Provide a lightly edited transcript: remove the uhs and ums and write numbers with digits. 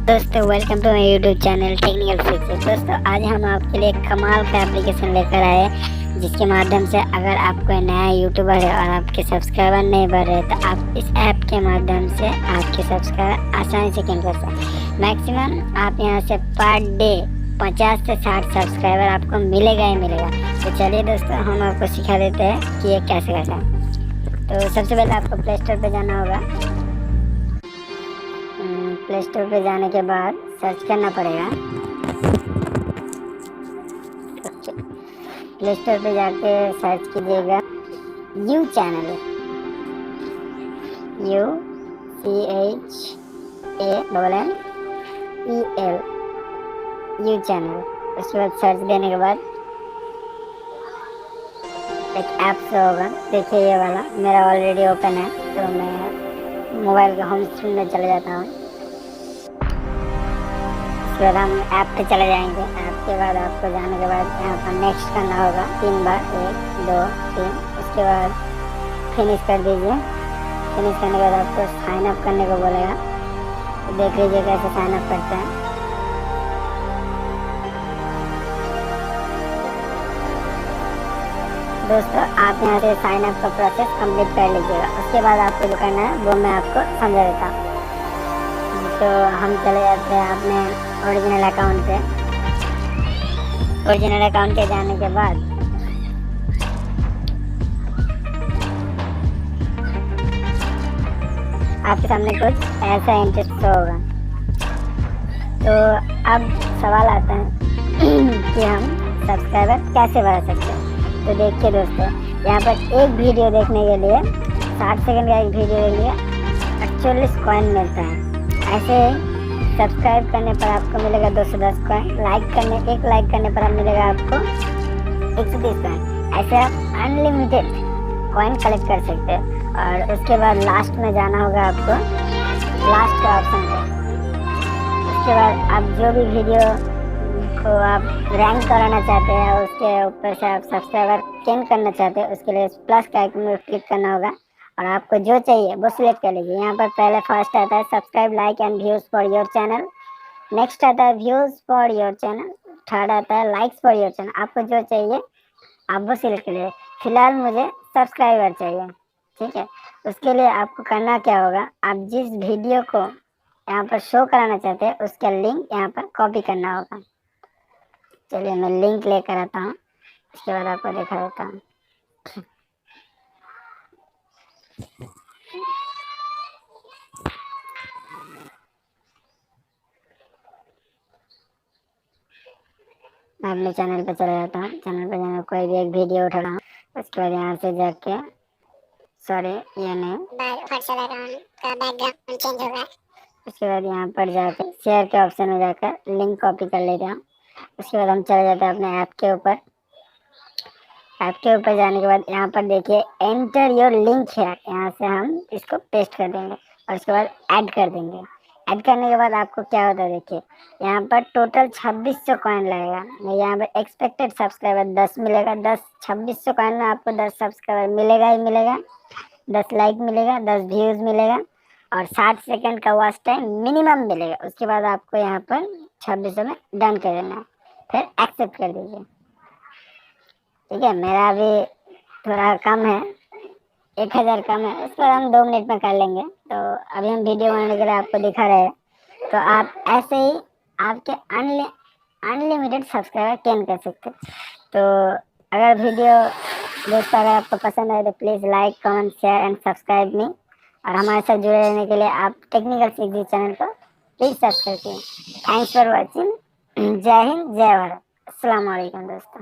दोस्तों welcome to my YouTube channel technical fix. दोस्तों आज हम आपके लिए कमाल का एप्लीकेशन लेकर आए हैं, जिसके माध्यम से अगर आप कोई नया यूट्यूबर है और आपके सब्सक्राइबर नहीं बढ़ रहे तो आप इस ऐप के माध्यम से आपके सब्सक्राइबर आसानी से गेन कर सकते। मैक्सिमम आप यहां से पर डे 50 से 60 सब्सक्राइबर आपको मिलेगा ही मिलेगा। तो चलिए दोस्तों हम आपको सिखा देते हैं कि ये कैसे करना है। तो सबसे पहले आपको प्ले स्टोर पर जाना होगा। प्ले स्टोर पे जाने के बाद सर्च करना पड़ेगा। प्ले स्टोर पे जाके सर्च कीजिएगा you channel, UCHANNEL, you channel. उसके बाद सर्च देने के बाद एक ऐप से होगा, देखिए ये वाला मेरा ऑलरेडी ओपन है, तो मैं मोबाइल के होम स्क्रीन में चले जाता हूँ। उसके बाद हम ऐप पे चले जाएंगे। ऐप के बाद आपको जाने के बाद यहाँ पर नेक्स्ट करना होगा 3 बार, 1 2 3। उसके बाद फिनिश कर दीजिए। फिनिश करने के बाद आपको साइन अप करने को बोलेगा, तो देख लीजिए कैसे साइन अप करते हैं। दोस्तों आप यहाँ से साइन अप का प्रोसेस कंप्लीट कर लीजिएगा। उसके बाद आपको जो करना है वो मैं आपको समझा देता हूँ। तो हम चले जाते हैं अपने ओरिजिनल अकाउंट पे। ओरिजिनल अकाउंट पे जाने के बाद आपके सामने कुछ ऐसा इंटरेस्ट होगा। तो अब सवाल आता है कि हम सब्सक्राइबर कैसे बढ़ा सकते हैं। तो देखिए दोस्तों, यहाँ पर एक वीडियो देखने के लिए 60 सेकंड का एक वीडियो के लिए 48 कॉइन मिलता है। ऐसे सब्सक्राइब करने पर आपको मिलेगा 210 कॉइन, एक लाइक करने पर मिलेगा आपको 130 कॉइन। ऐसे आप अनलिमिटेड कॉइन कलेक्ट कर सकते हैं। और उसके बाद लास्ट में जाना होगा आपको, लास्ट का ऑप्शन पे। उसके बाद आप जो भी वीडियो को आप रैंक कराना चाहते हैं, उसके ऊपर से आप सब्सक्राइबर गेन करना चाहते हैं, उसके लिए प्लस का आइकन में क्लिक करना होगा और आपको जो चाहिए वो सिलेक्ट कर लीजिए। यहाँ पर पहले फर्स्ट आता है subscribe, like and views for your channel. Next आता है views for your channel. Third आता है लाइक्स फॉर योर चैनल। आपको जो चाहिए आप वो सिलेक्ट कर लीजिए। फिलहाल मुझे सब्सक्राइबर चाहिए, ठीक है। उसके लिए आपको करना क्या होगा, आप जिस वीडियो को यहाँ पर शो कराना चाहते हैं उसका लिंक यहाँ पर कॉपी करना होगा। चलिए मैं लिंक लेकर आता हूँ, उसके बाद आपको दिखा देता हूँ। मैं अपने चैनल पे चला जाता हूँ। चैनल पे जाने कोई भी एक वीडियो उठा रहा हूँ। उसके बाद यहाँ से जाके ये नहीं, व्हाट्सएप अकाउंट का बैकग्राउंड चेंज होगा। उसके बाद यहाँ पर जाकर शेयर के ऑप्शन में जाकर लिंक कॉपी कर लेते हैं। उसके बाद हम चले जाते हैं अपने ऐप के ऊपर। ऐप के ऊपर जाने के बाद यहाँ पर देखिए एंटर योर लिंक है, यहाँ से हम इसको पेस्ट कर देंगे और उसके बाद ऐड कर देंगे। ऐड करने के बाद आपको क्या होता है, देखिए यहाँ पर टोटल 2600 कॉइन लगेगा। यहाँ पर एक्सपेक्टेड सब्सक्राइबर 10 मिलेगा। 2600 कॉइन में आपको 10 सब्सक्राइबर मिलेगा ही मिलेगा, 10 लाइक मिलेगा, 10 व्यूज मिलेगा और 60 सेकंड का वॉच टाइम मिनिमम मिलेगा। उसके बाद आपको यहाँ पर 2600 में डन कर देना है, फिर एक्सेप्ट कर दीजिए, ठीक है। मेरा अभी थोड़ा कम है, 1000 कम है, उसको हम 2 मिनट में कर लेंगे। तो अभी हम वीडियो बनाने के लिए आपको दिखा रहे हैं। तो आप ऐसे ही आपके अनलिमिटेड सब्सक्राइबर गेन कर सकते हैं। तो अगर वीडियो दोस्तों अगर आपको पसंद आए तो please like, comment, share and subscribe मी। और हमारे साथ जुड़े रहने के लिए आप टेक्निकल फिक्स चैनल को प्लीज़ सब्सक्राइब करें। Thanks for watching. जय हिंद, जय भारत, अस्सलाम वालेकुम दोस्तों।